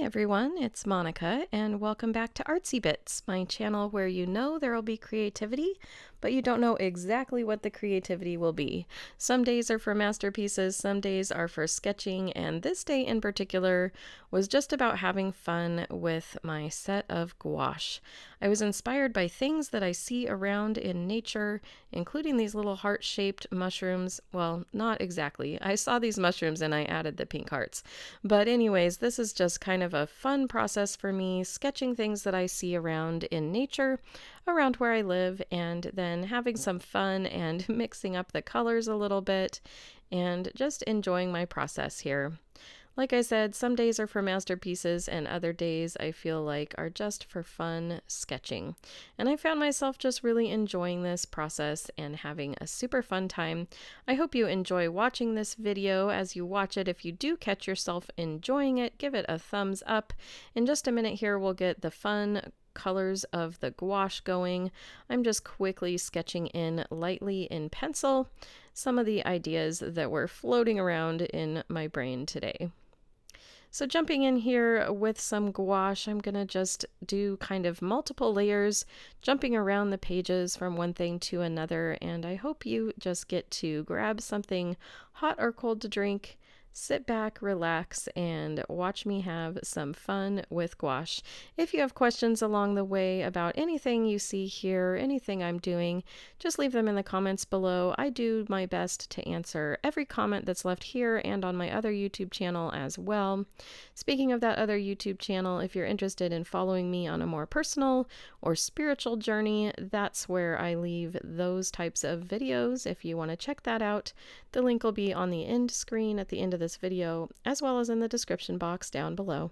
everyone, it's Monica, and welcome back to Artsy Bits, my channel where you know there will be creativity, but you don't know exactly what the creativity will be. Some days are for masterpieces, some days are for sketching, and this day in particular was just about having fun with my set of gouache. I was inspired by things that I see around in nature, including these little heart-shaped mushrooms. Well, not exactly. I saw these mushrooms and I added the pink hearts. But anyways, this is just kind of a fun process for me, sketching things that I see around in nature, around where I live, and then having some fun and mixing up the colors a little bit and just enjoying my process here. Like I said, some days are for masterpieces and other days I feel like are just for fun sketching. And I found myself just really enjoying this process and having a super fun time. I hope you enjoy watching this video. As you watch it, if you do catch yourself enjoying it, give it a thumbs up. In just a minute here, we'll get the fun colors of the gouache going. I'm just quickly sketching in lightly in pencil some of the ideas that were floating around in my brain today. So jumping in here with some gouache, I'm going to just do kind of multiple layers, jumping around the pages from one thing to another, and I hope you just get to grab something hot or cold to drink, sit back, relax, and watch me have some fun with gouache. If you have questions along the way about anything you see here, anything I'm doing, just leave them in the comments below. I do my best to answer every comment that's left here and on my other YouTube channel as well. Speaking of that other YouTube channel, if you're interested in following me on a more personal or spiritual journey, that's where I leave those types of videos. If you want to check that out, the link will be on the end screen at the end of this video, as well as in the description box down below.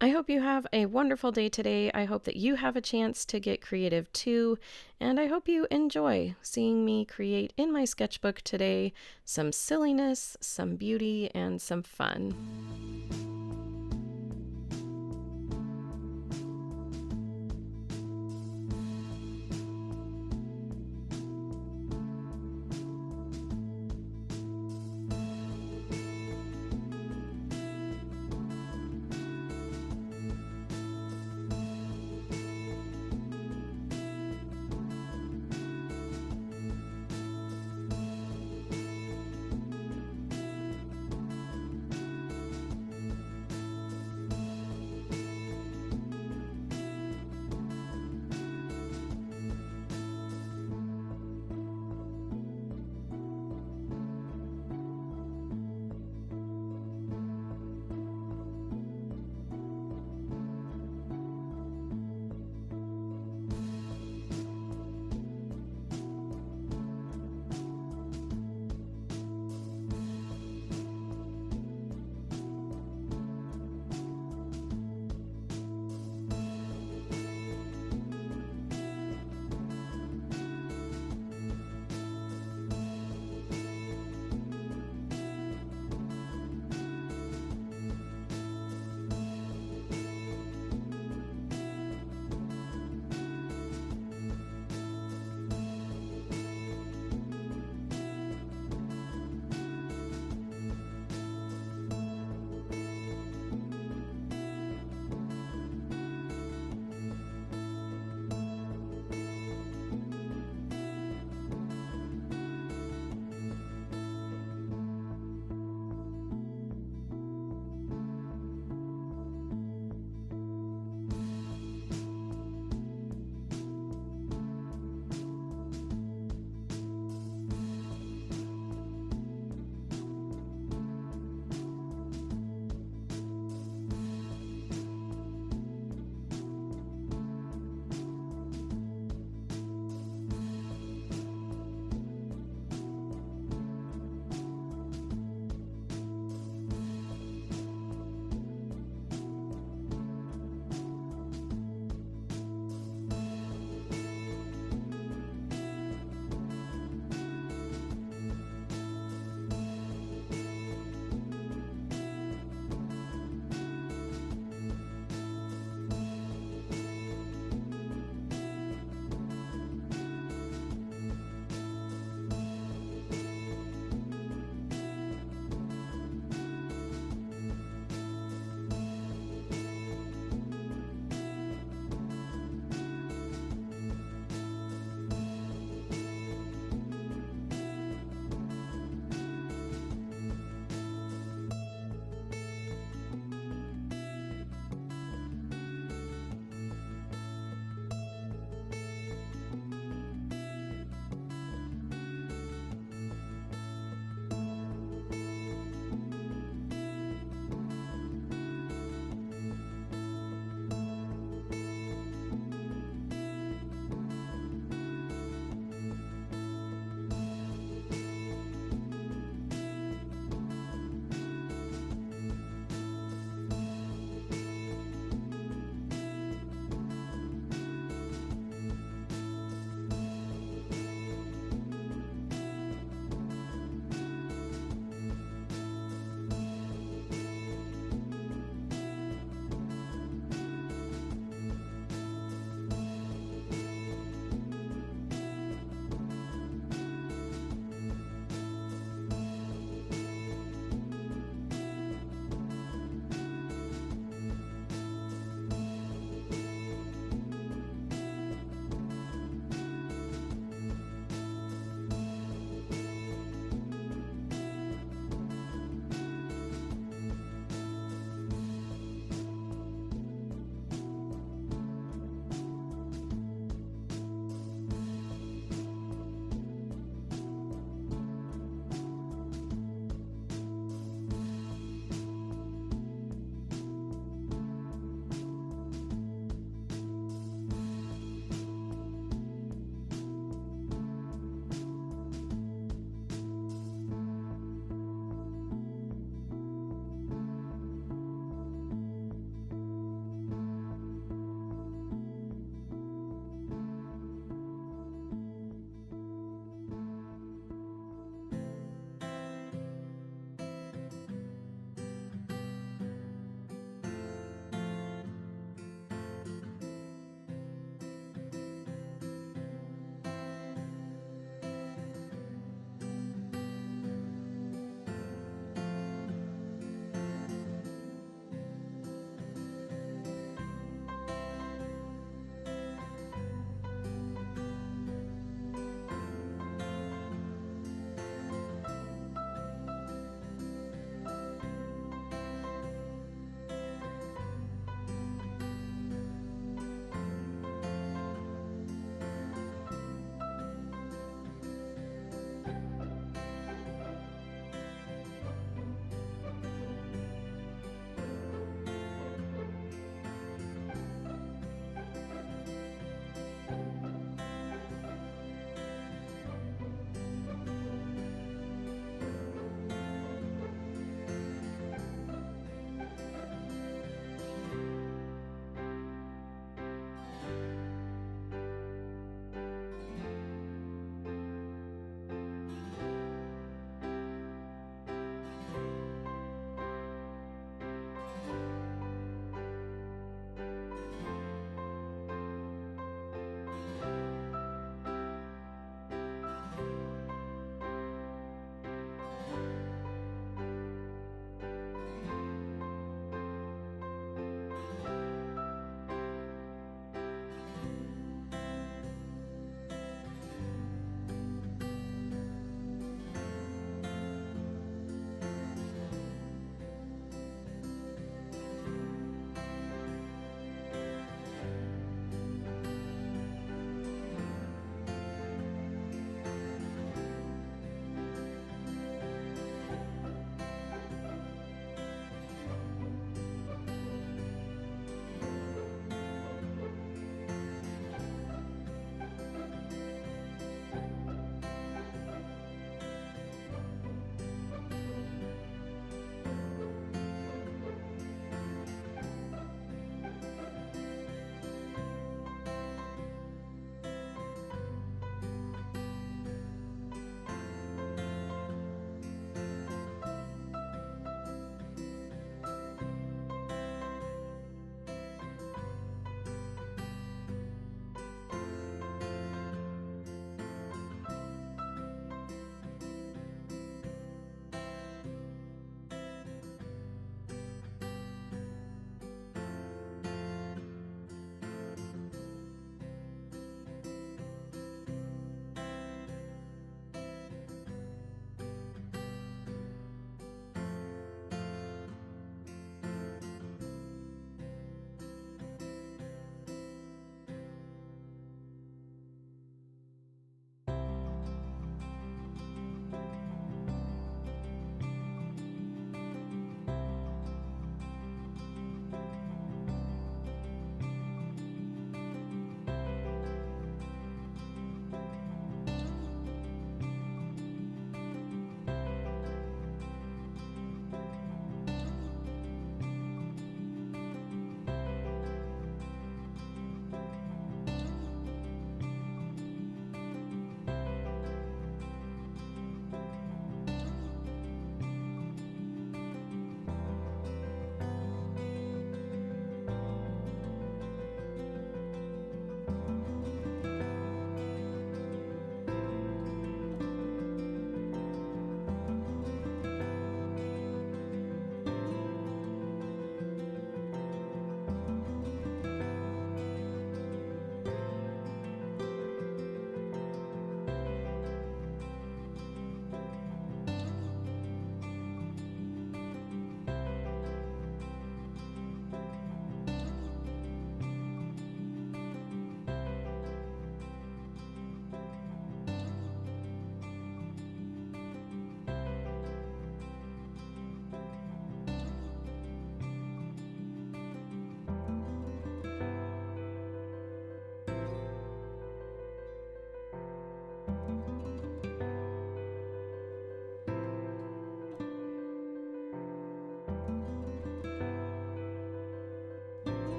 I hope you have a wonderful day today. I hope that you have a chance to get creative too, and I hope you enjoy seeing me create in my sketchbook today some silliness, some beauty, and some fun.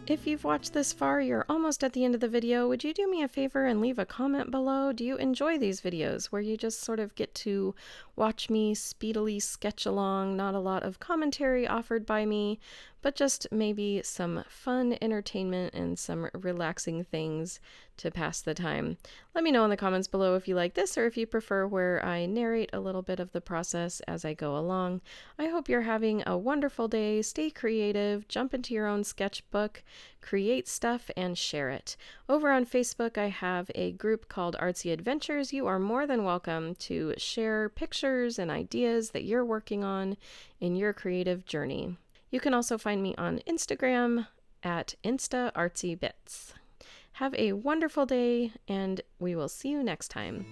If you've watched this far, you're almost at the end of the video. Would you do me a favor and leave a comment below? Do you enjoy these videos where you just sort of get to watch me speedily sketch along? Not a lot of commentary offered by me, but just maybe some fun entertainment and some relaxing things to pass the time. Let me know in the comments below if you like this or if you prefer where I narrate a little bit of the process as I go along. I hope you're having a wonderful day. Stay creative, jump into your own sketchbook, create stuff, and share it. Over on Facebook, I have a group called Artsy Adventures. You are more than welcome to share pictures and ideas that you're working on in your creative journey. You can also find me on Instagram at InstaArtsyBits. Have a wonderful day, and we will see you next time.